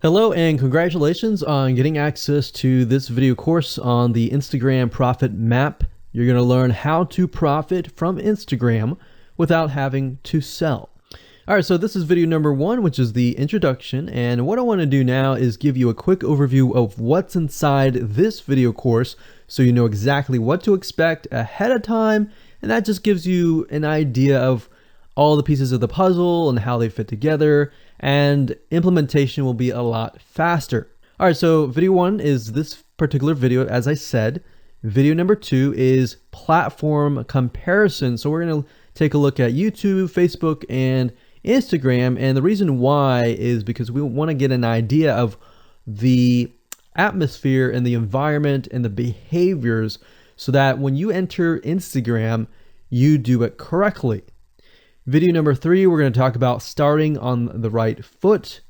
Hello and congratulations on getting access to this video course on the Instagram Profit Map. You're going to learn how to profit from Instagram without having to sell. All right, so this is video number 1, which is the introduction. And what I want to do now is give you a quick overview of what's inside this video course so you know exactly what to expect ahead of time. And that just gives you an idea of all the pieces of the puzzle and how they fit together, and implementation will be a lot faster. All right, so video 1 is this particular video, as I said. Video number 2 is platform comparison. So we're going to take a look at YouTube, Facebook, and Instagram. And the reason why is because we want to get an idea of the atmosphere and the environment and the behaviors so that when you enter Instagram, you do it correctly. Video number 3, we're going to talk about starting on the right foot.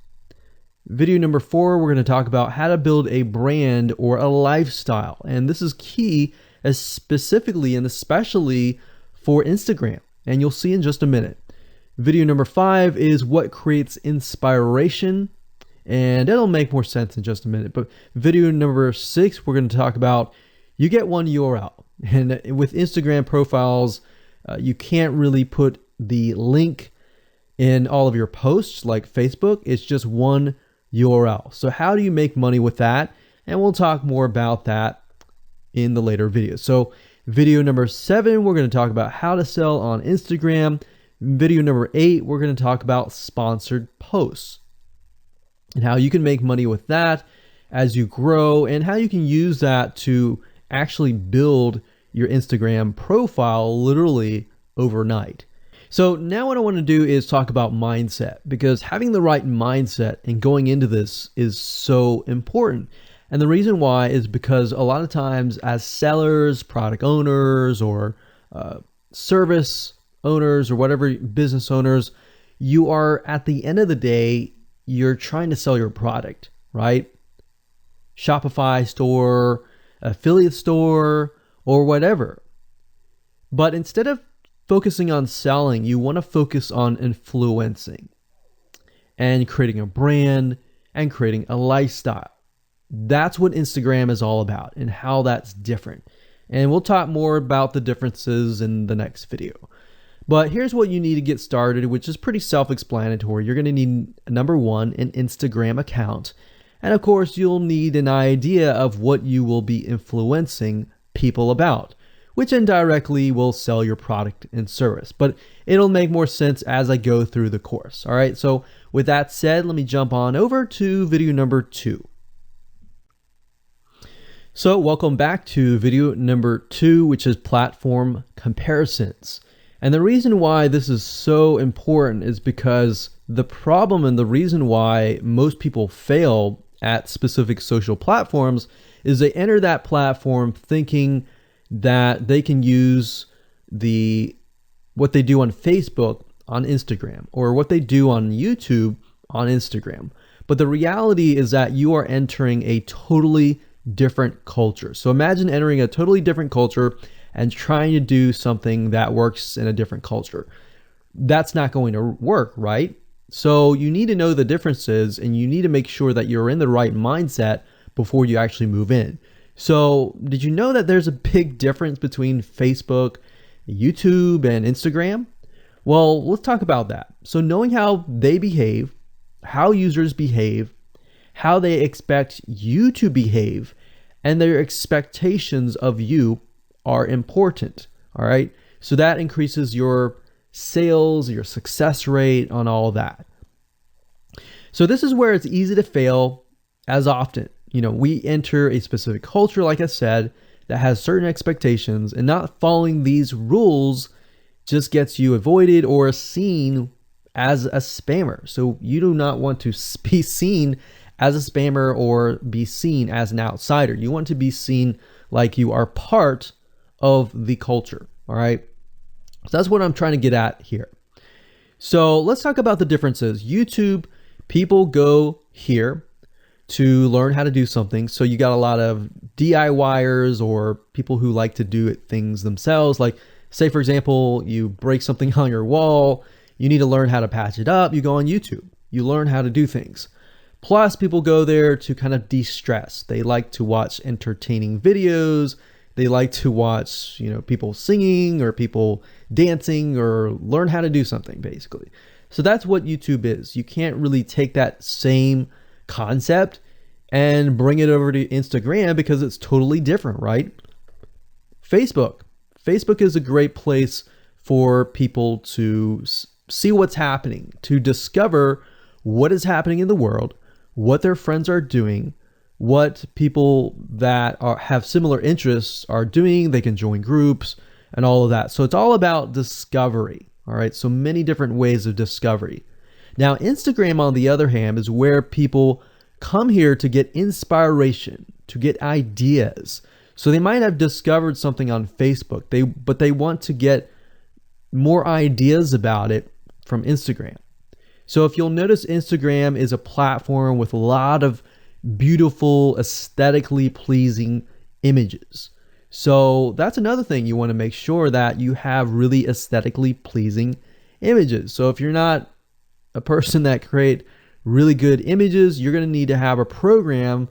Video number 4, we're going to talk about how to build a brand or a lifestyle. And this is key, as specifically and especially for Instagram. And you'll see in just a minute. Video number 5 is what creates inspiration. And it'll make more sense in just a minute. But video number 6, we're going to talk about you get one URL. And with Instagram profiles, you can't really put the link in all of your posts like Facebook. It's just one URL. So how do you make money with that? And we'll talk more about that in the later videos. So video number 7, we're going to talk about how to sell on Instagram. Video number 8, we're going to talk about sponsored posts and how you can make money with that as you grow, and how you can use that to actually build your Instagram profile literally overnight. So now what I want to do is talk about mindset, because having the right mindset and going into this is so important. And the reason why is because a lot of times as sellers, product owners, or service owners, or whatever, business owners, you are, at the end of the day, you're trying to sell your product, right? Shopify store, affiliate store, or whatever. But instead of focusing on selling, you want to focus on influencing and creating a brand and creating a lifestyle. That's what Instagram is all about and how that's different. And we'll talk more about the differences in the next video. But here's what you need to get started, which is pretty self-explanatory. You're going to need, number 1, an Instagram account. And of course, you'll need an idea of what you will be influencing people about, which indirectly will sell your product and service. But it'll make more sense as I go through the course. All right, so with that said, let me jump on over to video number 2. So welcome back to video number 2, which is platform comparisons. And the reason why this is so important is because the problem and the reason why most people fail at specific social platforms is they enter that platform thinking that they can use what they do on Facebook on Instagram, or what they do on YouTube on Instagram. But the reality is that you are entering a totally different culture. So imagine entering a totally different culture and trying to do something that works in a different culture. That's not going to work, right? So you need to know the differences, and you need to make sure that you're in the right mindset before you actually move in. So did you know that there's a big difference between Facebook, YouTube, and Instagram? Well, let's talk about that. So knowing how they behave, how users behave, how they expect you to behave, and their expectations of you are important, all right? So that increases your sales, your success rate on all that. So this is where it's easy to fail as often. You know, we enter a specific culture, like I said, that has certain expectations, and not following these rules just gets you avoided or seen as a spammer. So you do not want to be seen as a spammer or be seen as an outsider. You want to be seen like you are part of the culture, all right? So that's what I'm trying to get at here. So let's talk about the differences. YouTube, people go here to learn how to do something. So you got a lot of DIYers, or people who like to do things themselves. Like, say for example, you break something on your wall, you need to learn how to patch it up. You go on YouTube, you learn how to do things. Plus, people go there to kind of de-stress. They like to watch entertaining videos. They like to watch, people singing or people dancing or learn how to do something, basically. So that's what YouTube is. You can't really take that same concept and bring it over to Instagram because it's totally different, right? Facebook. Facebook is a great place for people to see what's happening, to discover what is happening in the world, what their friends are doing, what people that have similar interests are doing. They can join groups and all of that. So it's all about discovery. All right. So many different ways of discovery. Now, Instagram, on the other hand, is where people come here to get inspiration, to get ideas. So they might have discovered something on Facebook, but they want to get more ideas about it from Instagram. So if you'll notice, Instagram is a platform with a lot of beautiful, aesthetically pleasing images. So that's another thing. You want to make sure that you have really aesthetically pleasing images. So if you're not a person that create really good images, you're going to need to have a program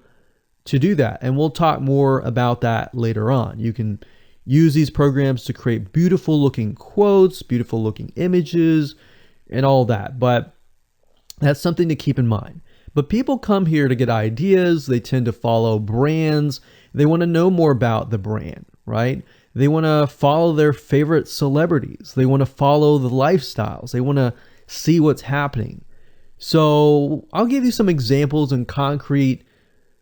to do that. And we'll talk more about that later on. You can use these programs to create beautiful looking quotes, beautiful looking images, and all that. But that's something to keep in mind. But people come here to get ideas. They tend to follow brands. They want to know more about the brand, right? They want to follow their favorite celebrities. They want to follow the lifestyles. They want to see what's happening. So I'll give you some examples and concrete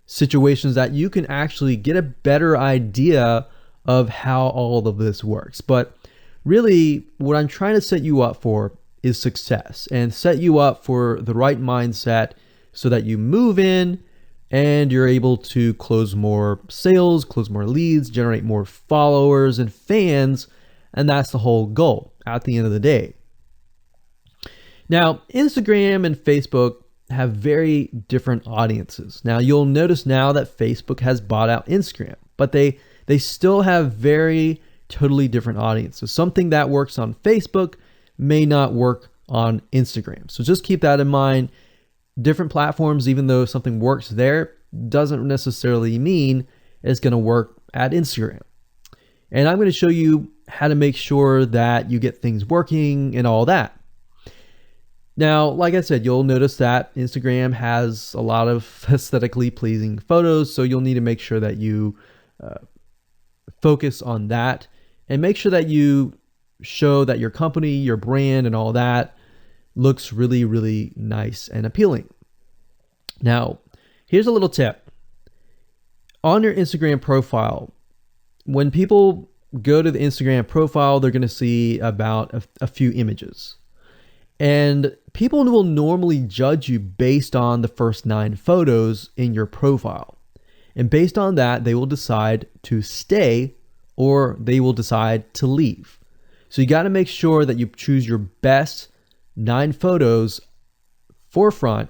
situations that you can actually get a better idea of how all of this works. But really, what I'm trying to set you up for is success, and set you up for the right mindset so that you move in and you're able to close more sales, close more leads, generate more followers and fans. And that's the whole goal at the end of the day. Now, Instagram and Facebook have very different audiences. Now, you'll notice now that Facebook has bought out Instagram, but they still have very totally different audiences. Something that works on Facebook may not work on Instagram. So just keep that in mind. Different platforms, even though something works there, doesn't necessarily mean it's going to work at Instagram. And I'm going to show you how to make sure that you get things working and all that. Now, like I said, you'll notice that Instagram has a lot of aesthetically pleasing photos, so you'll need to make sure that you focus on that and make sure that you show that your company, your brand, and all that looks really, really nice and appealing. Now, here's a little tip. On your Instagram profile, when people go to the Instagram profile, they're going to see about a few images. And people will normally judge you based on the first 9 photos in your profile. And based on that, they will decide to stay or they will decide to leave. So you got to make sure that you choose your best 9 photos forefront.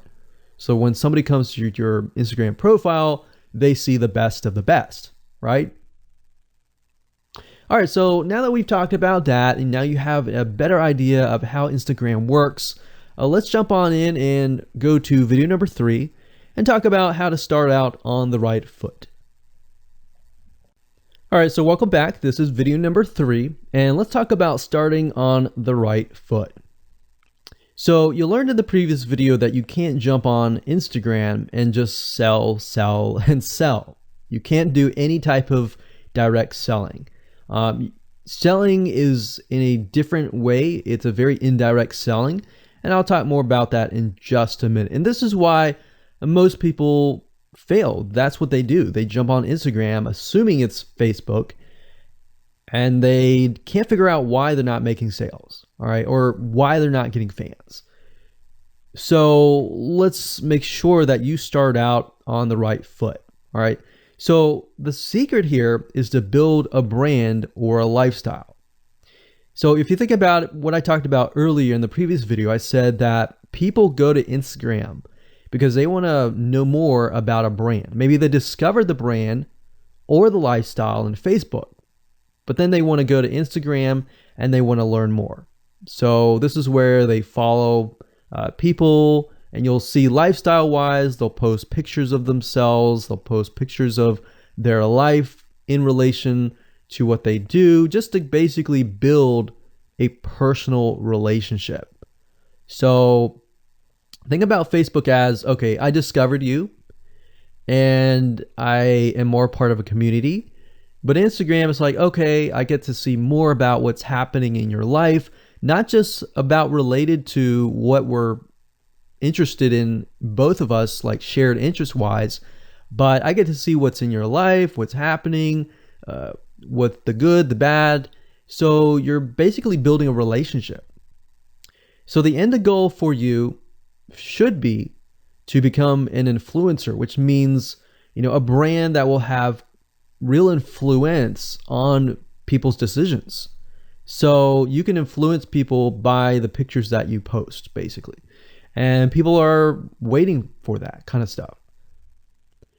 So when somebody comes to your Instagram profile, they see the best of the best, right? All right, so now that we've talked about that, and now you have a better idea of how Instagram works, let's jump on in and go to video number 3 and talk about how to start out on the right foot. All right, so welcome back. This is video number 3, and let's talk about starting on the right foot. So you learned in the previous video that you can't jump on Instagram and just sell, and sell. You can't do any type of direct selling. Selling is in a different way. It's a very indirect selling, and I'll talk more about that in just a minute. And this is why most people fail. That's what they do. They jump on Instagram assuming it's Facebook, and they can't figure out why they're not making sales, all right, or why they're not getting fans. So let's make sure that you start out on the right foot, all right? So the secret here is to build a brand or a lifestyle. So if you think about what I talked about earlier in the previous video, I said that people go to Instagram because they want to know more about a brand. Maybe they discovered the brand or the lifestyle in Facebook, but then they want to go to Instagram and they want to learn more. So this is where they follow people And you'll see lifestyle wise, they'll post pictures of themselves, they'll post pictures of their life in relation to what they do, just to basically build a personal relationship. So think about Facebook as, okay, I discovered you and I am more part of a community. But Instagram is like, okay, I get to see more about what's happening in your life, not just about related to what we're interested in, both of us, like shared interest wise, but I get to see what's in your life, what's happening, what the good, the bad. So you're basically building a relationship. So the end goal for you should be to become an influencer, which means, a brand that will have real influence on people's decisions. So you can influence people by the pictures that you post, basically. And people are waiting for that kind of stuff.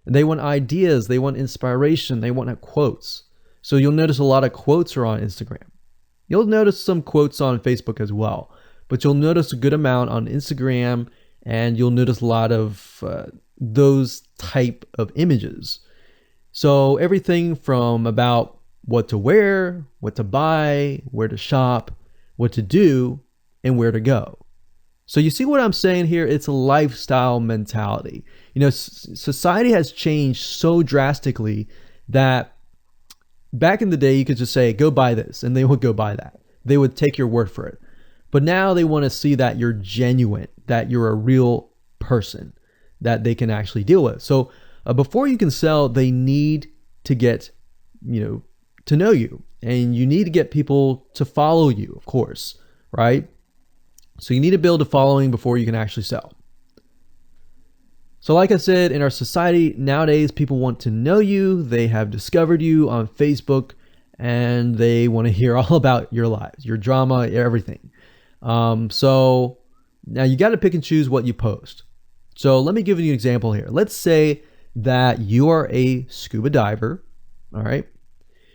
They want ideas, they want inspiration, they want quotes. So you'll notice a lot of quotes are on Instagram. You'll notice some quotes on Facebook as well, but you'll notice a good amount on Instagram, and you'll notice a lot of those type of images. So everything from about what to wear, what to buy, where to shop, what to do, and where to go. So you see what I'm saying here? It's a lifestyle mentality. Society has changed so drastically that back in the day, you could just say, go buy this, and they would go buy that. They would take your word for it. But now they want to see that you're genuine, that you're a real person that they can actually deal with. So before you can sell, they need to get, to know you, and you need to get people to follow you, of course, right? So you need to build a following before you can actually sell. So like I said, in our society nowadays, people want to know you. They have discovered you on Facebook, and they want to hear all about your lives, your drama, everything. So now you got to pick and choose what you post. So let me give you an example here. Let's say that you are a scuba diver. All right.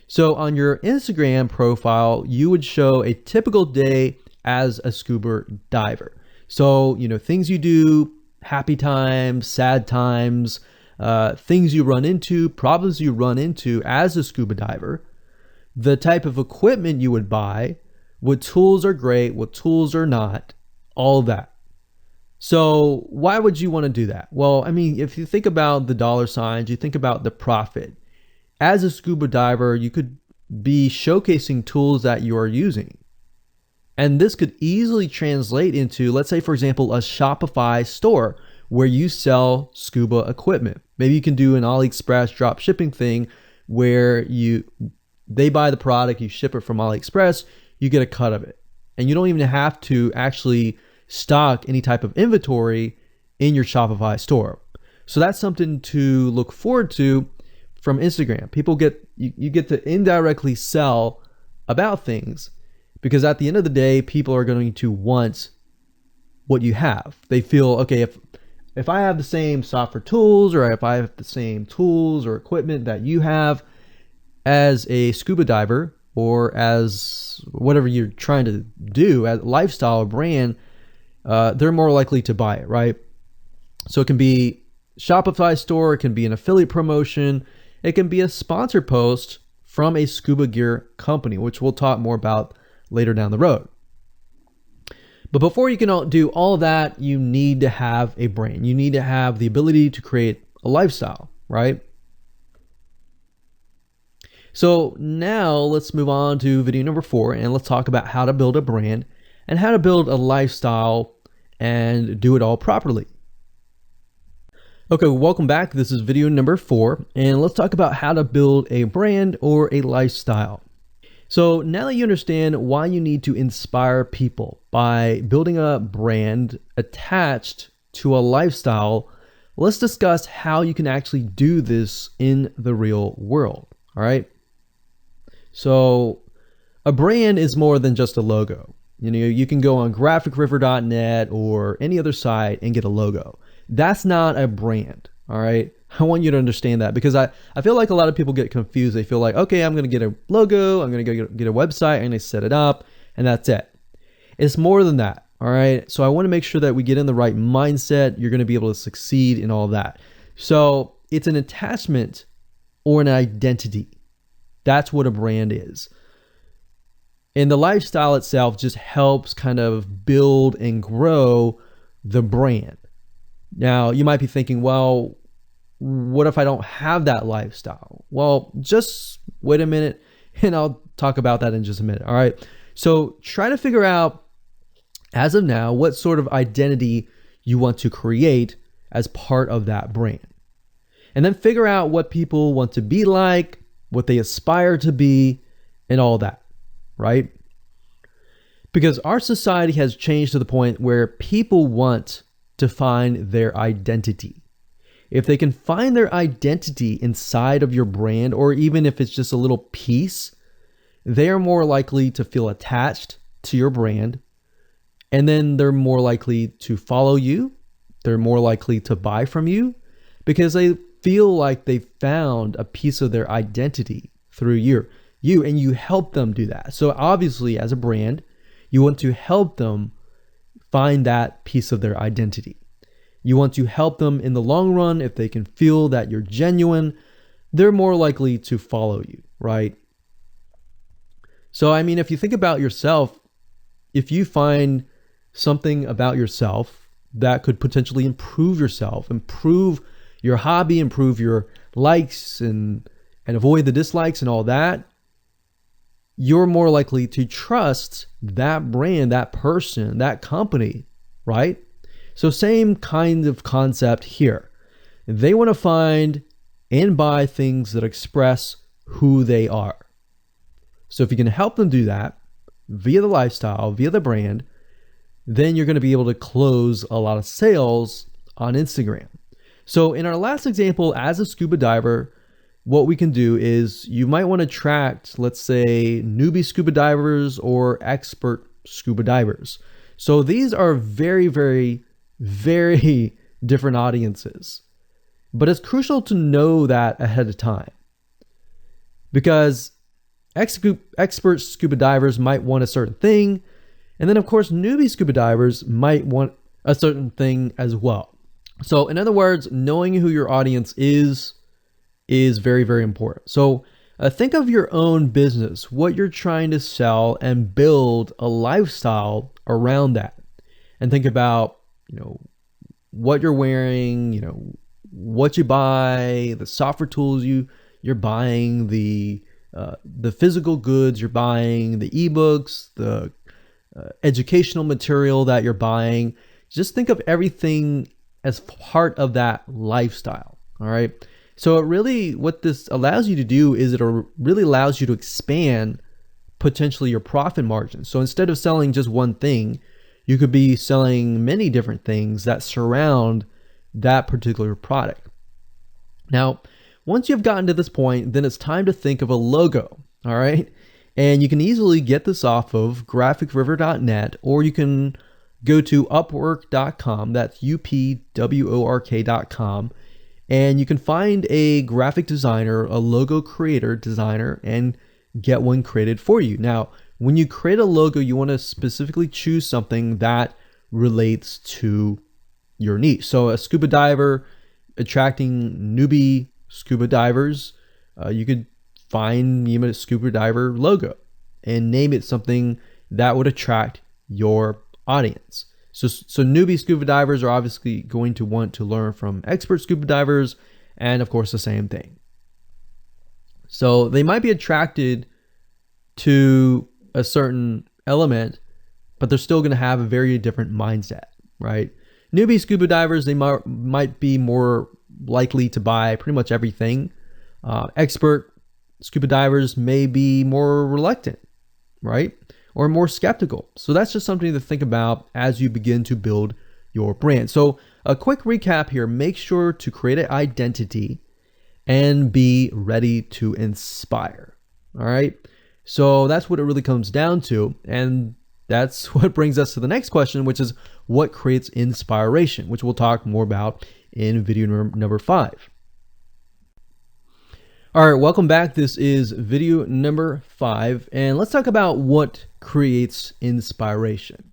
So on your Instagram profile, you would show a typical day as a scuba diver. So, things you do, happy times, sad times, things you run into, problems you run into as a scuba diver, the type of equipment you would buy, what tools are great, what tools are not, all that. So why would you want to do that? Well, if you think about the dollar signs, you think about the profit. As a scuba diver, you could be showcasing tools that you are using. And this could easily translate into, let's say, for example, a Shopify store where you sell scuba equipment. Maybe you can do an AliExpress drop shipping thing where they buy the product, you ship it from AliExpress, you get a cut of it. And you don't even have to actually stock any type of inventory in your Shopify store. So that's something to look forward to from Instagram. You get to indirectly sell about things, because at the end of the day, people are going to want what you have. They feel, okay, if I have the same software tools, or if I have the same tools or equipment that you have as a scuba diver, or as whatever you're trying to do as a lifestyle or brand, they're more likely to buy it, right? So it can be Shopify store, it can be an affiliate promotion, it can be a sponsor post from a scuba gear company, which we'll talk more about later down the road. But before you can do all of that, you need to have a brand. You need to have the ability to create a lifestyle, right? So now let's move on to video number 4, and let's talk about how to build a brand and how to build a lifestyle and do it all properly. Okay, welcome back. This is video number 4, and let's talk about how to build a brand or a lifestyle. So now that you understand why you need to inspire people by building a brand attached to a lifestyle, let's discuss how you can actually do this in the real world. All right. So a brand is more than just a logo. You can go on graphicriver.net or any other site and get a logo. That's not a brand. All right. I want you to understand that, because I feel like a lot of people get confused. They feel like, okay, I'm going to get a logo, I'm going to go get a website, I'm going to set it up, and that's it. It's more than that. All right. So I want to make sure that we get in the right mindset. You're going to be able to succeed in all that. So it's an attachment or an identity. That's what a brand is. And the lifestyle itself just helps kind of build and grow the brand. Now, you might be thinking, well, what if I don't have that lifestyle? Well, just wait a minute and I'll talk about that in just a minute. All right. So try to figure out, as of now, what sort of identity you want to create as part of that brand. And then figure out what people want to be like, what they aspire to be, and all that, right? Because our society has changed to the point where people want to find their identity. If they can find their identity inside of your brand, or even if it's just a little piece, they are more likely to feel attached to your brand. And then they're more likely to follow you. They're more likely to buy from you because they feel like they found a piece of their identity through you, and you help them do that. So obviously, as a brand, you want to help them find that piece of their identity. You want to help them in the long run. If they can feel that you're genuine, they're more likely to follow you, right? So, I mean, if you think about yourself, if you find something about yourself that could potentially improve yourself, improve your hobby, improve your likes and avoid the dislikes and all that, you're more likely to trust that brand, that person, that company, right? So same kind of concept here. They want to find and buy things that express who they are. So if you can help them do that via the lifestyle, via the brand, then you're going to be able to close a lot of sales on Instagram. So in our last example, as a scuba diver, what we can do is you might want to attract, let's say, newbie scuba divers or expert scuba divers. So these are very, very, very different audiences. But it's crucial to know that ahead of time, because expert scuba divers might want a certain thing. And then, of course, newbie scuba divers might want a certain thing as well. So in other words, knowing who your audience is very, very important. So think of your own business, what you're trying to sell, and build a lifestyle around that. And think about, what you're wearing, what you buy, the software tools you're buying, the physical goods you're buying, the ebooks, the educational material that you're buying. Just think of everything as part of that lifestyle. All right. So what this allows you to do is it really allows you to expand potentially your profit margin. So instead of selling just one thing, you could be selling many different things that surround that particular product. Now, once you've gotten to this point, then it's time to think of a logo. All right. And you can easily get this off of graphicriver.net, or you can go to upwork.com. That's upwork.com. And you can find a graphic designer, a logo creator designer, and get one created for you. Now, when you create a logo, you want to specifically choose something that relates to your niche. So a scuba diver attracting newbie scuba divers, you could find a scuba diver logo and name it something that would attract your audience. So newbie scuba divers are obviously going to want to learn from expert scuba divers, and of course the same thing. So they might be attracted to a certain element, but they're still going to have a very different mindset, right? Newbie scuba divers, they might be more likely to buy pretty much everything. Expert scuba divers may be more reluctant, right? Or more skeptical. So that's just something to think about as you begin to build your brand. So a quick recap here: make sure to create an identity and be ready to inspire. All right. So that's what it really comes down to. And that's what brings us to the next question, which is what creates inspiration, which we'll talk more about in video number 5. All right, welcome back. This is video number 5, and let's talk about what creates inspiration.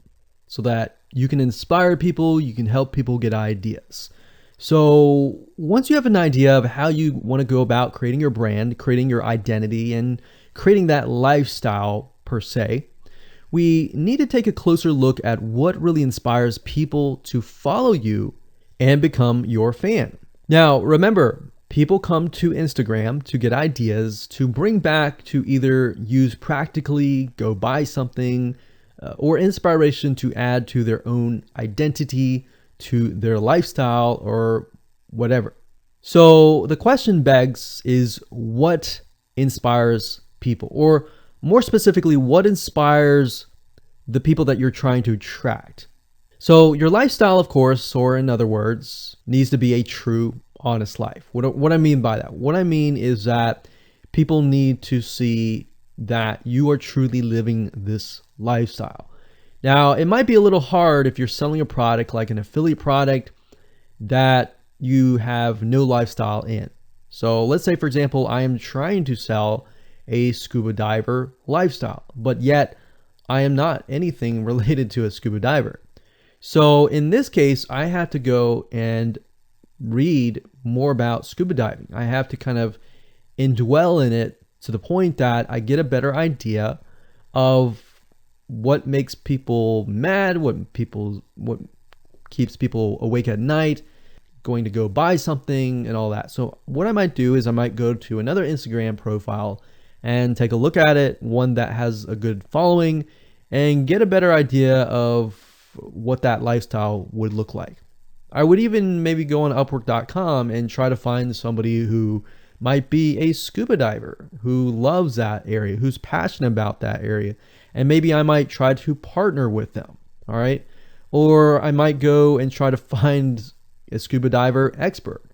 so that you can inspire people, you can help people get ideas. So once you have an idea of how you want to go about creating your brand, creating your identity, and creating that lifestyle per se, we need to take a closer look at what really inspires people to follow you and become your fan. Now, remember, people come to Instagram to get ideas to bring back to either use practically, go buy something, or inspiration to add to their own identity, to their lifestyle, or whatever. So the question begs is, what inspires people? Or more specifically, what inspires the people that you're trying to attract? So your lifestyle, of course, or in other words, needs to be a true, honest life. What I mean by that? What I mean is that people need to see that you are truly living this lifestyle. Now, it might be a little hard if you're selling a product like an affiliate product that you have no lifestyle in. So let's say, for example, I am trying to sell a scuba diver lifestyle, but yet I am not anything related to a scuba diver. So in this case, I have to go and read more about scuba diving. I have to kind of indwell in it to the point that I get a better idea of what makes people mad, what keeps people awake at night, going to go buy something and all that. So what I might do is I might go to another Instagram profile and take a look at it, one that has a good following, and get a better idea of what that lifestyle would look like. I would even maybe go on Upwork.com and try to find somebody who might be a scuba diver, who loves that area, who's passionate about that area. And maybe I might try to partner with them, all right? Or I might go and try to find a scuba diver expert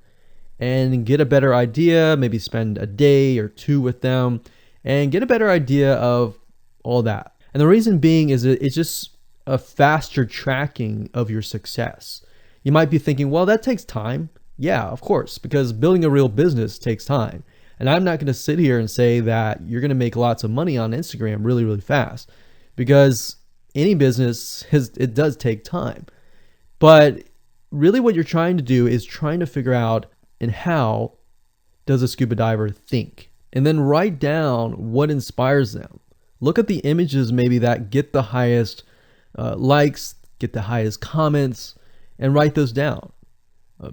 and get a better idea, maybe spend a day or two with them and get a better idea of all that. And the reason being is that it's just a faster tracking of your success. You might be thinking, well, that takes time. Yeah, of course, because building a real business takes time. And I'm not going to sit here and say that you're going to make lots of money on Instagram really, really fast, because any business, it does take time. But really what you're trying to do is trying to figure out, and how does a scuba diver think? And then write down what inspires them. Look at the images maybe that get the highest likes, get the highest comments, and write those down.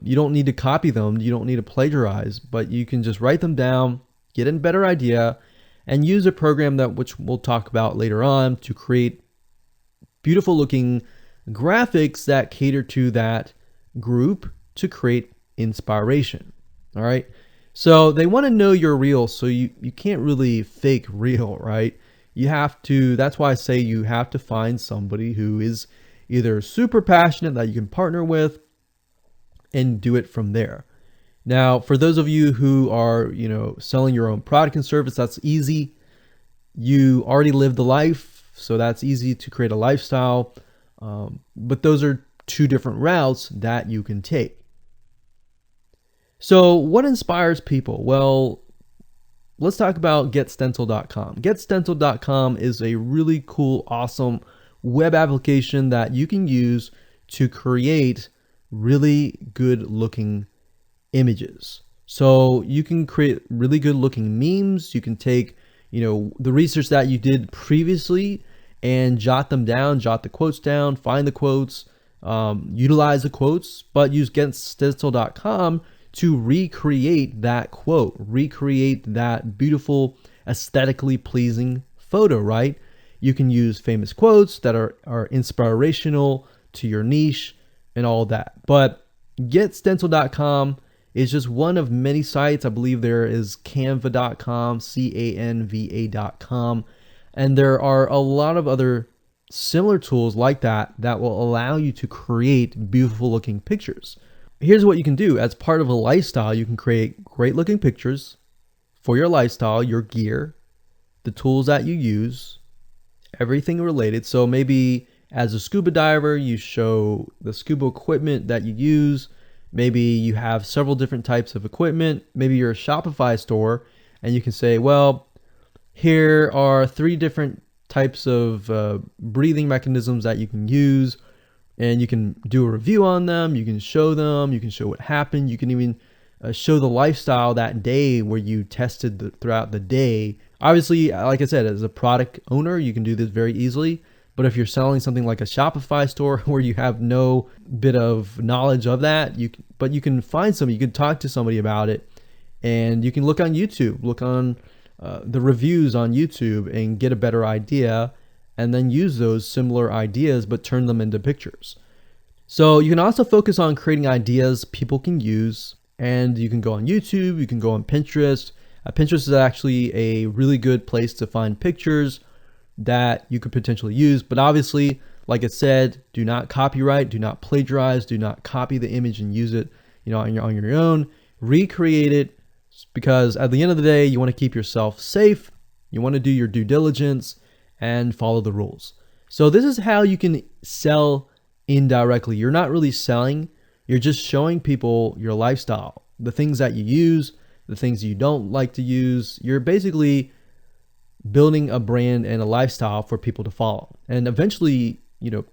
You don't need to copy them. You don't need to plagiarize, but you can just write them down, get a better idea, and use a program which we'll talk about later on to create beautiful looking graphics that cater to that group to create inspiration. All right. So they want to know you're real. So you can't really fake real, right? You have to, that's why I say you have to find somebody who is either super passionate that you can partner with and do it from there. Now, for those of you who are, selling your own product and service, that's easy. You already live the life, so that's easy to create a lifestyle. But those are two different routes that you can take. So what inspires people? Well, let's talk about GetStencil.com. GetStencil.com is a really cool, awesome web application that you can use to create really good looking images. So you can create really good looking memes. You can take, the research that you did previously and jot them down, jot the quotes down, find the quotes, utilize the quotes, but use GetStencil.com to recreate that quote, recreate that beautiful, aesthetically pleasing photo, right? You can use famous quotes that are inspirational to your niche and all that. But GetStencil.com is just one of many sites. I believe there is Canva.com, Canva.com, and there are a lot of other similar tools like that will allow you to create beautiful looking pictures. Here's what you can do. As part of a lifestyle, you can create great looking pictures for your lifestyle, your gear, the tools that you use, everything related. So maybe as a scuba diver, you show the scuba equipment that you use. Maybe you have several different types of equipment. Maybe you're a Shopify store and you can say, well, here are 3 different types of breathing mechanisms that you can use, and you can do a review on them. You can show them. You can show what happened. You can even show the lifestyle that day where you tested throughout the day. Obviously, like I said, as a product owner, you can do this very easily. But if you're selling something like a Shopify store where you have no bit of knowledge of that, you can find somebody, you can talk to somebody about it, and you can look on YouTube, look on the reviews on YouTube and get a better idea, and then use those similar ideas but turn them into pictures. So you can also focus on creating ideas people can use, and you can go on YouTube, you can go on Pinterest. Pinterest is actually a really good place to find pictures that you could potentially use, but obviously, like I said, do not copyright, do not plagiarize, do not copy the image and use it, on your own. Recreate it, because at the end of the day, you want to keep yourself safe. You want to do your due diligence and follow the rules. So this is how you can sell indirectly. You're not really selling, you're just showing people your lifestyle, the things that you use, the things you don't like to use. You're basically building a brand and a lifestyle for people to follow. And eventually,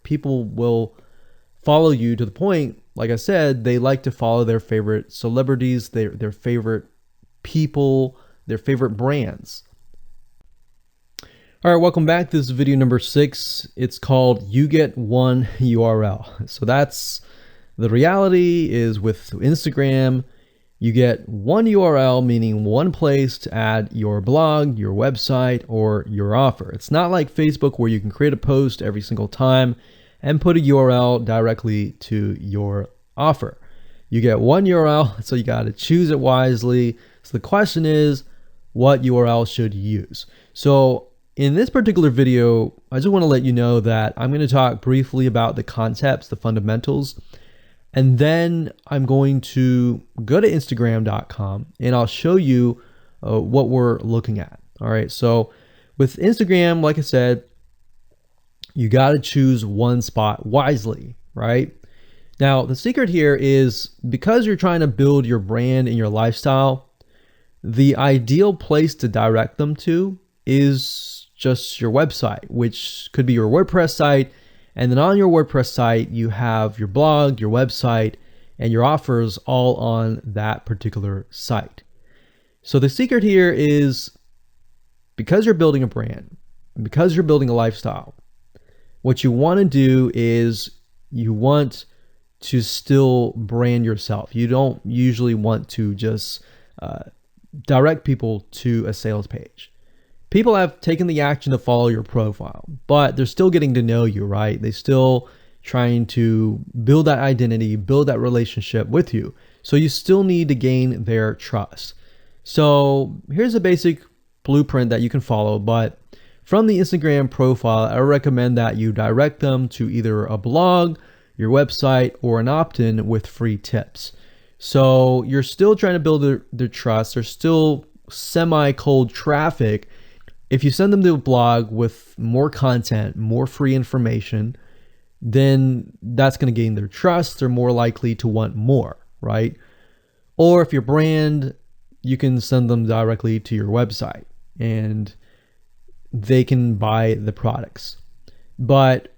people will follow you to the point, like I said, they like to follow their favorite celebrities, their favorite people, their favorite brands. All right, welcome back. This is video number 6. It's called You Get One URL. So that's the reality is with Instagram, you get one URL, meaning one place to add your blog, your website, or your offer. It's not like Facebook where you can create a post every single time and put a URL directly to your offer. You get one URL, so you got to choose it wisely. So the question is, what URL should you use? So in this particular video, I just want to let you know that I'm going to talk briefly about the concepts, the fundamentals, and then I'm going to go to Instagram.com and I'll show you what we're looking at. All right. So with Instagram, like I said, you got to choose one spot wisely, right? Now, the secret here is because you're trying to build your brand and your lifestyle, the ideal place to direct them to is just your website, which could be your WordPress site. And then on your WordPress site, you have your blog, your website, and your offers all on that particular site. So the secret here is because you're building a brand, because you're building a lifestyle, what you want to do is you want to still brand yourself. You don't usually want to just direct people to a sales page. People have taken the action to follow your profile, but they're still getting to know you, right? They're still trying to build that identity, build that relationship with you. So you still need to gain their trust. So here's a basic blueprint that you can follow, but from the Instagram profile, I recommend that you direct them to either a blog, your website, or an opt-in with free tips. So you're still trying to build their trust. They're still semi-cold traffic. If you send them to a blog with more content, more free information, then that's going to gain their trust. They're more likely to want more, right? Or if your brand, you can send them directly to your website and they can buy the products. But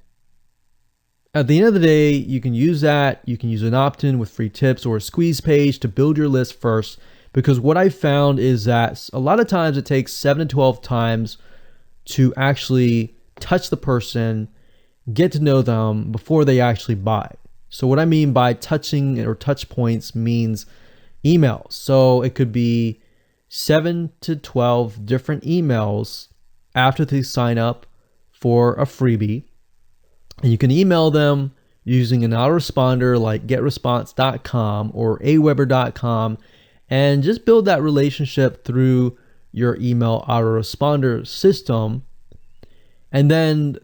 at the end of the day, you can use that. You can use an opt-in with free tips or a squeeze page to build your list first. Because what I found is that a lot of times it takes 7 to 12 times to actually touch the person, get to know them before they actually buy. So what I mean by touching or touch points means emails. So it could be 7 to 12 different emails after they sign up for a freebie. And you can email them using an autoresponder like getresponse.com or aweber.com. And just build that relationship through your email autoresponder system. And then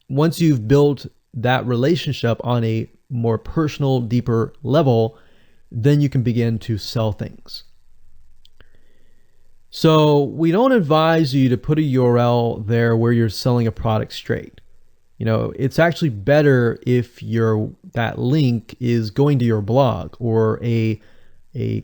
once you've built that relationship on a more personal, deeper level, then you can begin to sell things. So we don't advise you to put a URL there where you're selling a product straight. It's actually better if that link is going to your blog or a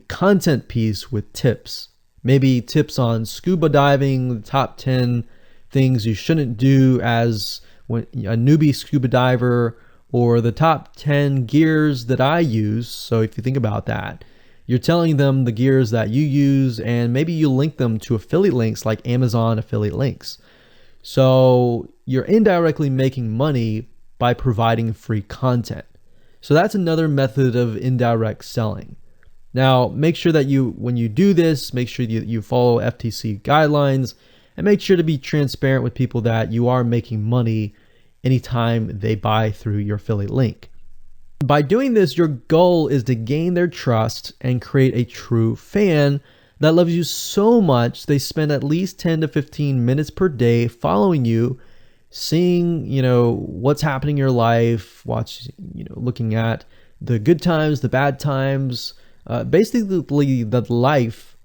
content piece with tips, maybe tips on scuba diving, the top 10 things you shouldn't do as when a newbie scuba diver, or the top 10 gears that I use. So if you think about that, you're telling them the gears that you use, and maybe you link them to affiliate links like Amazon affiliate links. So you're indirectly making money by providing free content. So that's another method of indirect selling. Now, make sure that when you do this, make sure you follow FTC guidelines, and make sure to be transparent with people that you are making money anytime they buy through your affiliate link. By doing this, your goal is to gain their trust and create a true fan that loves you so much they spend at least 10 to 15 minutes per day following you, seeing, what's happening in your life, looking at the good times, the bad times, basically the life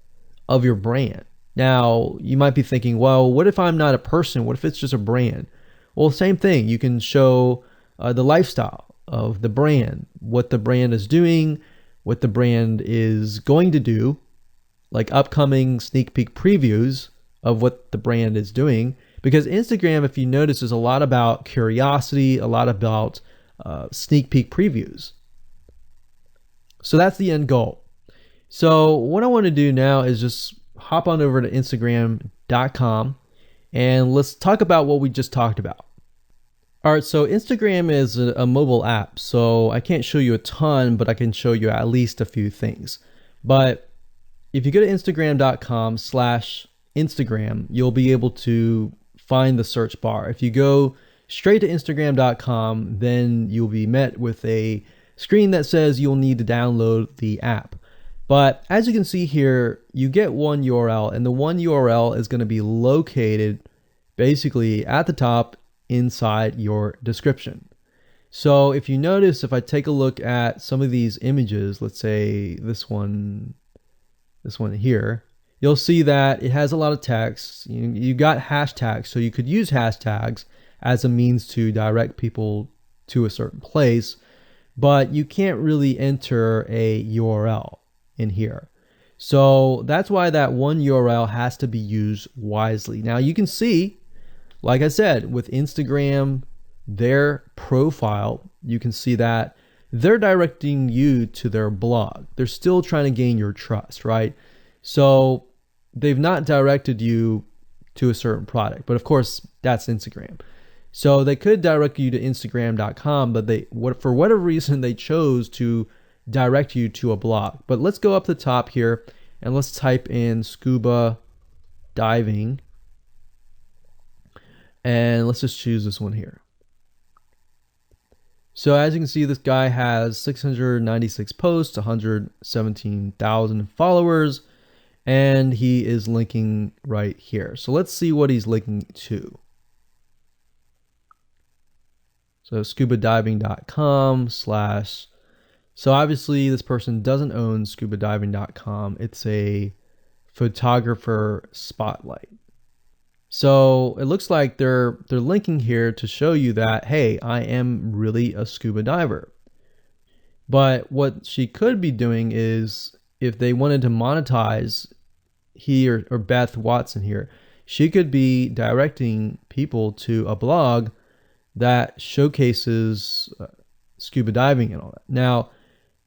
of your brand. Now, you might be thinking, well, what if I'm not a person? What if it's just a brand? Well, same thing. You can show the lifestyle of the brand, what the brand is doing, what the brand is going to do, like upcoming sneak peek previews of what the brand is doing. Because Instagram, if you notice, is a lot about curiosity, a lot about sneak peek previews. So that's the end goal. So what I want to do now is just hop on over to Instagram.com and let's talk about what we just talked about. All right, so Instagram is a mobile app, so I can't show you a ton, but I can show you at least a few things. But if you go to Instagram.com/Instagram, you'll be able to find the search bar. If you go straight to Instagram.com, then you'll be met with a screen that says you'll need to download the app. But as you can see here, you get one URL, and the one URL is going to be located basically at the top inside your description. So if you notice, if I take a look at some of these images, let's say this one here, you'll see that it has a lot of text. You got hashtags, so you could use hashtags as a means to direct people to a certain place, but you can't really enter a URL in here. So that's why that one URL has to be used wisely. Now you can see, like I said, with Instagram, their profile, you can see that they're directing you to their blog. They're still trying to gain your trust, right? So they've not directed you to a certain product, but of course that's Instagram. So they could direct you to Instagram.com, but for whatever reason, they chose to direct you to a blog. But let's go up the top here and let's type in scuba diving. And let's just choose this one here. So as you can see, this guy has 696 posts, 117,000 followers, and he is linking right here. So let's see what he's linking to. So scubadiving.com/. So obviously this person doesn't own scubadiving.com. It's a photographer spotlight. So it looks like they're linking here to show you that, hey, I am really a scuba diver. But what she could be doing is, if they wanted to monetize he or Beth Watson here, she could be directing people to a blog that showcases scuba diving and all that. Now,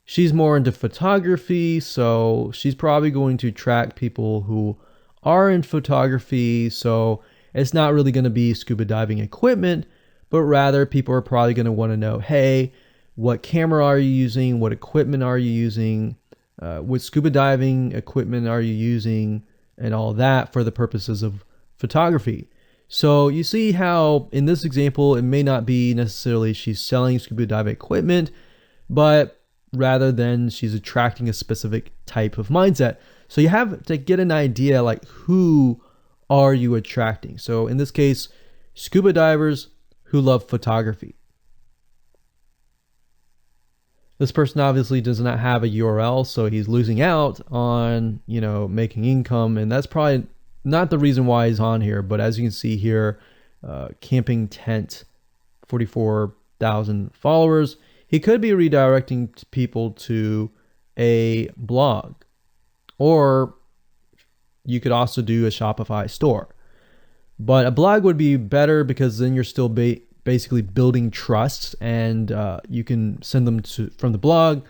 she's more into photography, so she's probably going to attract people who are in photography. So it's not really going to be scuba diving equipment, but rather people are probably going to want to know, hey, what camera are you using? What equipment are you using? What scuba diving equipment are you using? And all that for the purposes of photography. So you see how in this example, it may not be necessarily she's selling scuba diving equipment, but rather than she's attracting a specific type of mindset. So you have to get an idea, like, who are you attracting? So in this case, scuba divers who love photography. This person obviously does not have a URL, so he's losing out on, making income, and that's probably not the reason why he's on here. But as you can see here, camping tent, 44,000 followers. He could be redirecting people to a blog, or you could also do a Shopify store. But a blog would be better because then you're still basically building trust, and you can send them from the blog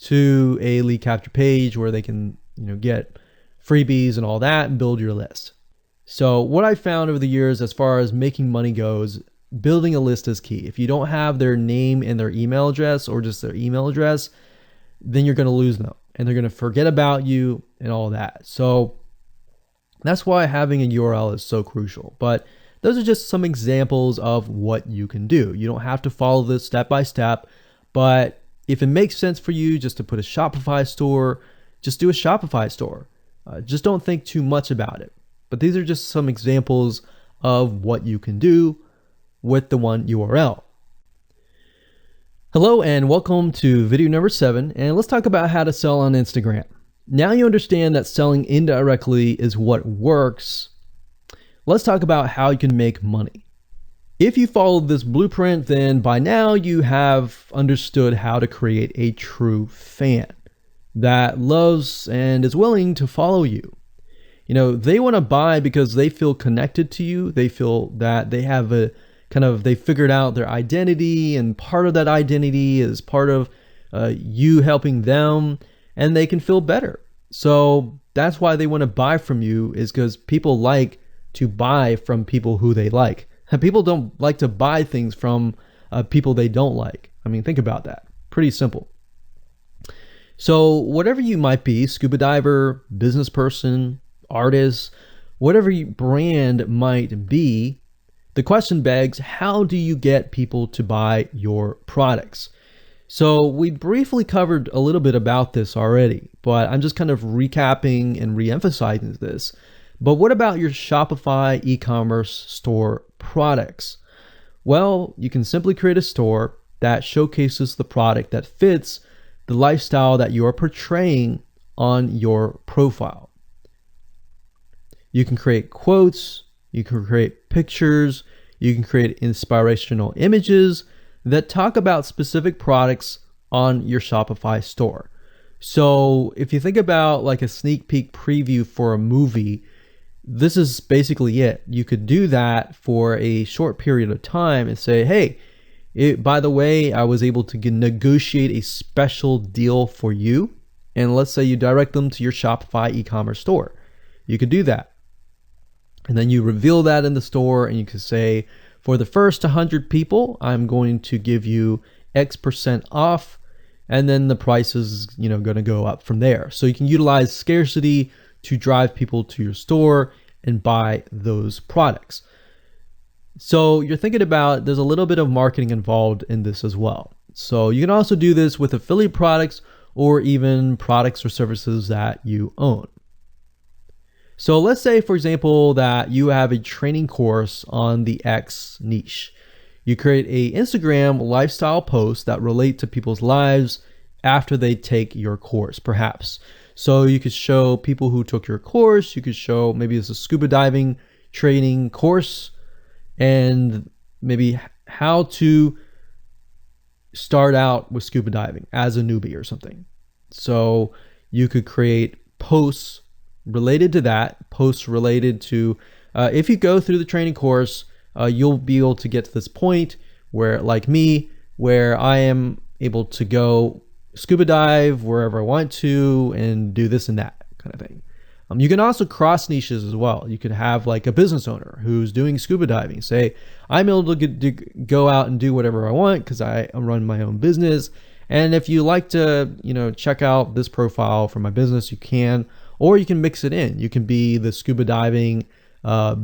to a lead capture page where they can get freebies and all that and build your list. So what I found over the years as far as making money goes, building a list is key. If you don't have their name and their email address, or just their email address, then you're going to lose them and they're going to forget about you and all that. So that's why having a URL is so crucial. But those are just some examples of what you can do. You don't have to follow this step by step, but if it makes sense for you just to put a Shopify store, just do a Shopify store. Just don't think too much about it. But these are just some examples of what you can do with the one URL. Hello and welcome to video number 7, and let's talk about how to sell on Instagram. Now you understand that selling indirectly is what works. Let's talk about how you can make money. If you followed this blueprint, then by now you have understood how to create a true fan that loves and is willing to follow you. They want to buy because they feel connected to you. They feel that they have they figured out their identity, and part of that identity is part of you helping them, and they can feel better. So that's why they want to buy from you, is because people like to buy from people who they like. And people don't like to buy things from people they don't like. I mean, think about that. Pretty simple. So whatever you might be, scuba diver, business person, artist, whatever your brand might be, the question begs, how do you get people to buy your products? So we briefly covered a little bit about this already, but I'm just kind of recapping and re-emphasizing this. But what about your Shopify e-commerce store products? Well, you can simply create a store that showcases the product that fits the lifestyle that you are portraying on your profile. You can create quotes, you can create pictures, you can create inspirational images that talk about specific products on your Shopify store. So if you think about like a sneak peek preview for a movie, this is basically it. You could do that for a short period of time and say, hey, by the way, I was able to negotiate a special deal for you. And let's say you direct them to your Shopify e-commerce store. You could do that. And then you reveal that in the store, and you can say, for the first 100 people, I'm going to give you X% off. And then the price is, going to go up from there. So you can utilize scarcity to drive people to your store and buy those products. So you're thinking about, there's a little bit of marketing involved in this as well. So you can also do this with affiliate products or even products or services that you own. So let's say, for example, that you have a training course on the X niche. You create a Instagram lifestyle post that relate to people's lives after they take your course, perhaps. So you could show people who took your course, you could show maybe it's a scuba diving training course, and maybe how to start out with scuba diving as a newbie or something. So you could create posts related to that, posts related to, if you go through the training course, you'll be able to get to this point where, like me, where I am able to go scuba dive wherever I want to and do this and that kind of thing. You can also cross niches as well. You could have like a business owner who's doing scuba diving. Say, I'm able to go out and do whatever I want because I run my own business. And if you like to, check out this profile for my business, you can, or you can mix it in. You can be the scuba diving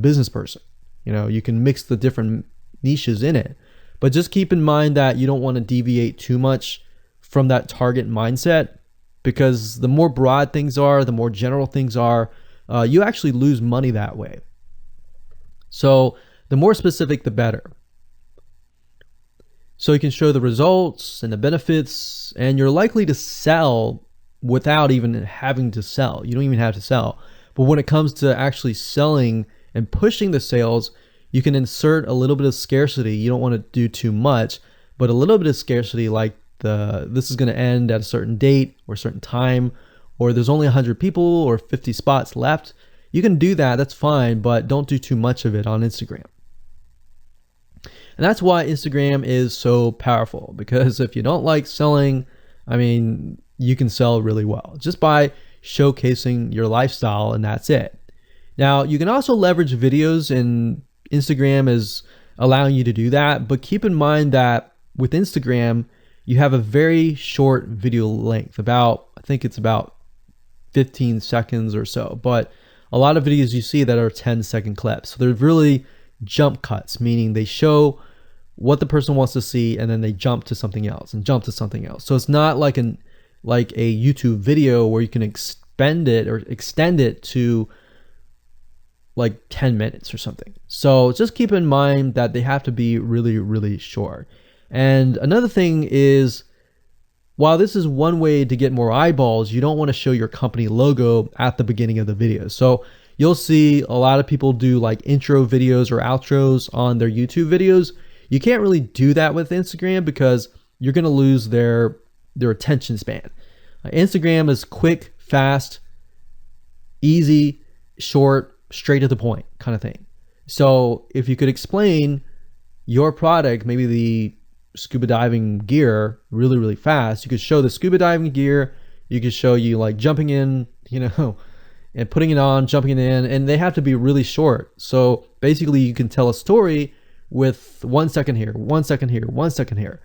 business person. You can mix the different niches in it. But just keep in mind that you don't want to deviate too much from that target mindset, because the more broad things are, the more general things are, you actually lose money that way. So the more specific, the better. So you can show the results and the benefits, and you're likely to sell without even having to sell. You don't even have to sell. But when it comes to actually selling and pushing the sales, you can insert a little bit of scarcity. You don't want to do too much, but a little bit of scarcity, like this is going to end at a certain date or a certain time, or there's only 100 people or 50 spots left. You can do that, that's fine, but don't do too much of it on Instagram. And that's why Instagram is so powerful, because if you don't like selling, I mean, you can sell really well just by showcasing your lifestyle, and that's it. Now, you can also leverage videos, and Instagram is allowing you to do that, but keep in mind that with Instagram, you have a very short video length, I think it's about 15 seconds or so, but a lot of videos you see that are 10-second clips. So they're really jump cuts, meaning they show what the person wants to see and then they jump to something else and jump to something else. So it's not like a YouTube video where you can extend it to like 10 minutes or something. So just keep in mind that they have to be really, really short. And another thing is, while this is one way to get more eyeballs, you don't want to show your company logo at the beginning of the video. So you'll see a lot of people do like intro videos or outros on their YouTube videos. You can't really do that with Instagram because you're going to lose their attention span. Instagram is quick, fast, easy, short, straight to the point kind of thing. So if you could explain your product, maybe the scuba diving gear, really, really fast, you could show the scuba diving gear, you could show you like jumping in, and putting it on, jumping it in, and they have to be really short. So basically you can tell a story with 1 second here, 1 second here, 1 second here,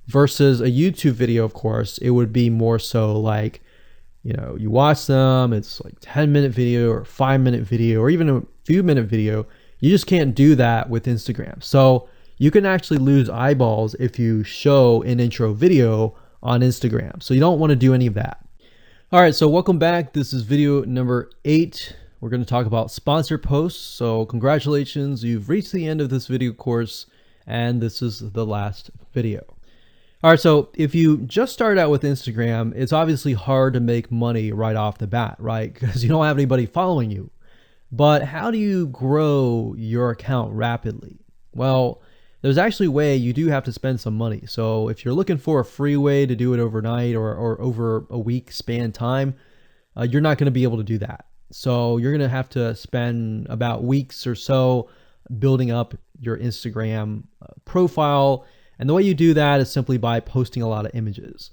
versus a YouTube video. Of course, it would be more so like, you watch them, it's like 10-minute video or 5-minute video or even a few minute video. You just can't do that with Instagram. So you can actually lose eyeballs if you show an intro video on Instagram. So you don't want to do any of that. All right, so welcome back. This is video number 8. We're going to talk about sponsored posts. So congratulations, you've reached the end of this video course, and this is the last video. All right, so if you just start out with Instagram, it's obviously hard to make money right off the bat, right? Because you don't have anybody following you. But how do you grow your account rapidly? Well, there's actually a way. You do have to spend some money. So if you're looking for a free way to do it overnight or over a week span time, you're not going to be able to do that. So you're going to have to spend about weeks or so building up your Instagram profile. And the way you do that is simply by posting a lot of images.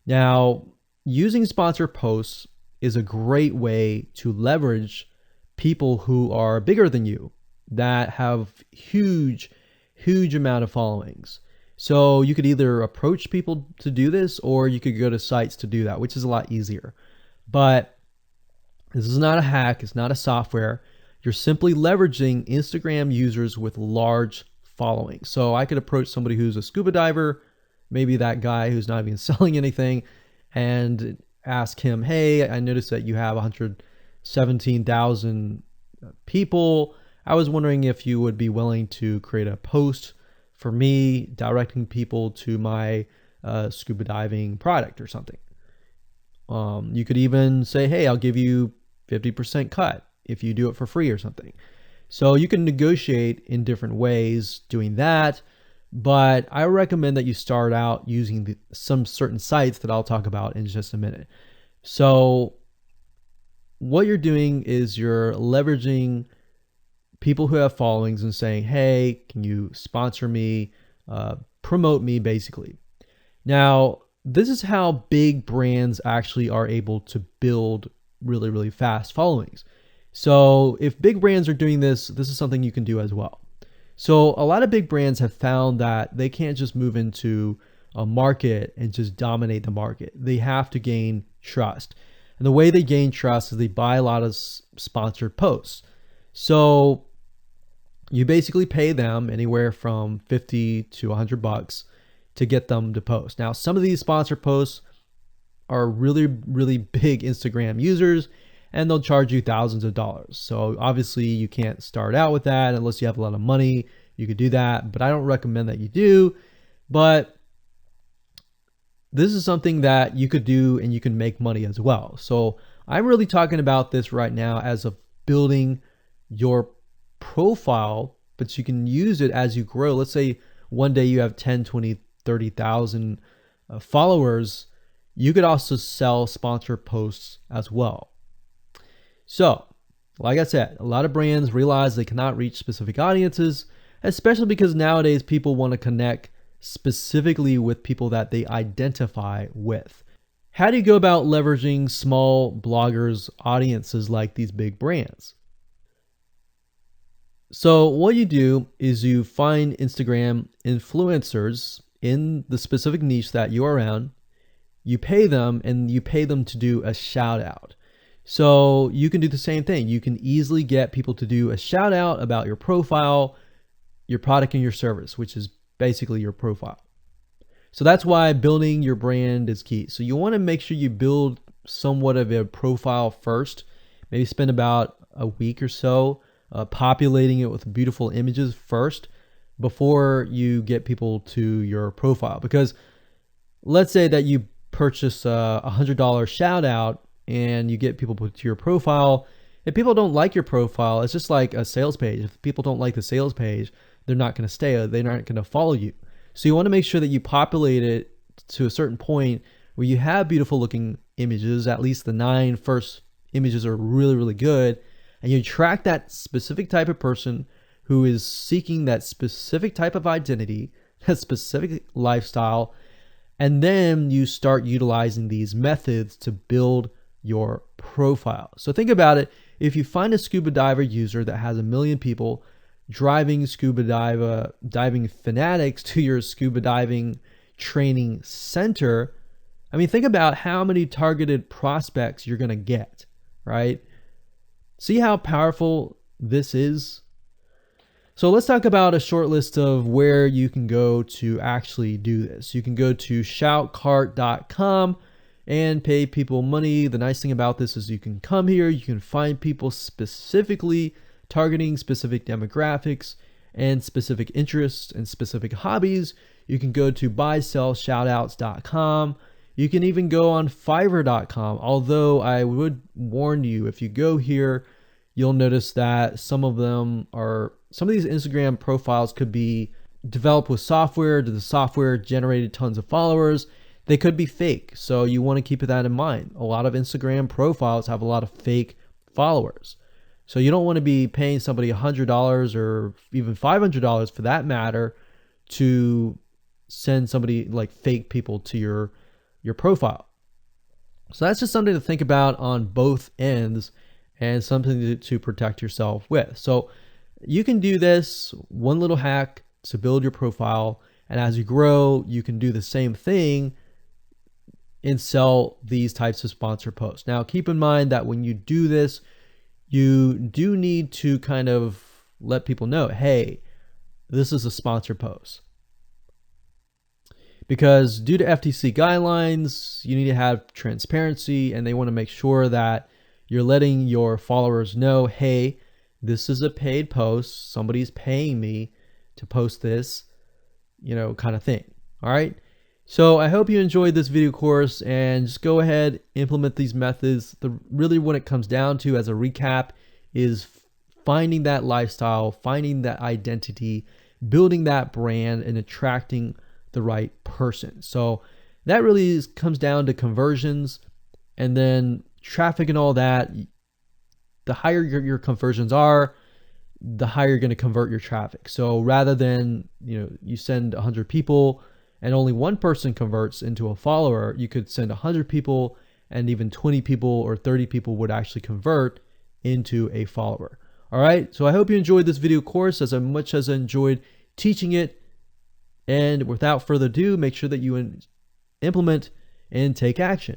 Now, using sponsored posts is a great way to leverage people who are bigger than you, that have huge amount of followings. So you could either approach people to do this, or you could go to sites to do that, which is a lot easier. But this is not a hack. It's not a software. You're simply leveraging Instagram users with large followings. So I could approach somebody who's a scuba diver, maybe that guy who's not even selling anything, and ask him, hey, I noticed that you have 117,000 people. I was wondering if you would be willing to create a post for me directing people to my scuba diving product or something. You could even say, hey, I'll give you 50% cut if you do it for free or something. So you can negotiate in different ways doing that, but I recommend that you start out using some certain sites that I'll talk about in just a minute. So what you're doing is you're leveraging people who have followings and saying, hey, can you sponsor me, promote me, basically. Now, this is how big brands actually are able to build really, really fast followings. So if big brands are doing this, this is something you can do as well. So a lot of big brands have found that they can't just move into a market and just dominate the market. They have to gain trust. And the way they gain trust is they buy a lot of sponsored posts. So you basically pay them anywhere from 50 to $100 to get them to post. Now, some of these sponsored posts are really, really big Instagram users, and they'll charge you thousands of dollars. So obviously you can't start out with that unless you have a lot of money. You could do that, but I don't recommend that you do. But this is something that you could do and you can make money as well. So I'm really talking about this right now as of building your profile, but you can use it as you grow. Let's say one day you have 10, 20, 30,000 followers. You could also sell sponsored posts as well. So Like I said, a lot of brands realize they cannot reach specific audiences, especially because nowadays people want to connect specifically with people that they identify with. How do you go about leveraging small bloggers' audiences like these big brands? So what you do is you find Instagram influencers in the specific niche that you are around. You pay them, and you pay them to do a shout out. So you can do the same thing. You can easily get people to do a shout out about your profile, your product, and your service, which is basically your profile. So that's why building your brand is key. So you want to make sure you build somewhat of a profile first. Maybe spend about a week or so populating it with beautiful images first before you get people to your profile. Because let's say that you purchase a $100 shout out and you get people to your profile. If people don't like your profile, it's just like a sales page. If people don't like the sales page, they're not going to stay. They're not going to follow you. So you want to make sure that you populate it to a certain point where you have beautiful looking images. At least the 9 first images are really, really good. And you track that specific type of person who is seeking that specific type of identity, that specific lifestyle. And then you start utilizing these methods to build your profile. So think about it. If you find a scuba diver user that has 1 million people driving scuba diving fanatics to your scuba diving training center, I mean, think about how many targeted prospects you're going to get, right? See how powerful this is? So let's talk about a short list of where you can go to actually do this. You can go to shoutcart.com and pay people money. The nice thing about this is you can come here, you can find people specifically targeting specific demographics and specific interests and specific hobbies. You can go to buysellshoutouts.com. You can even go on fiverr.com. Although I would warn you, if you go here, you'll notice that some of these Instagram profiles could be developed with software. The software generated tons of followers. They could be fake. So you want to keep that in mind. A lot of Instagram profiles have a lot of fake followers. So you don't want to be paying somebody $100 or even $500 for that matter to send somebody like fake people to your profile. So that's just something to think about on both ends and something to protect yourself with. So you can do this one little hack to build your profile. And as you grow, you can do the same thing and sell these types of sponsor posts. Now, keep in mind that when you do this, you do need to kind of let people know, hey, this is a sponsor post. Because due to FTC guidelines, you need to have transparency, and they want to make sure that you're letting your followers know, hey, this is a paid post. Somebody's paying me to post this, kind of thing. All right. So I hope you enjoyed this video course, and just go ahead, implement these methods. Really what it comes down to as a recap is finding that lifestyle, finding that identity, building that brand, and attracting the right person. So that really comes down to conversions, and then traffic and all that. The higher your conversions are, the higher you're going to convert your traffic. So rather than, you send 100 people and only one person converts into a follower, you could send 100 people and even 20 people or 30 people would actually convert into a follower. All right. So I hope you enjoyed this video course as much as I enjoyed teaching it. And without further ado, make sure that you implement and take action.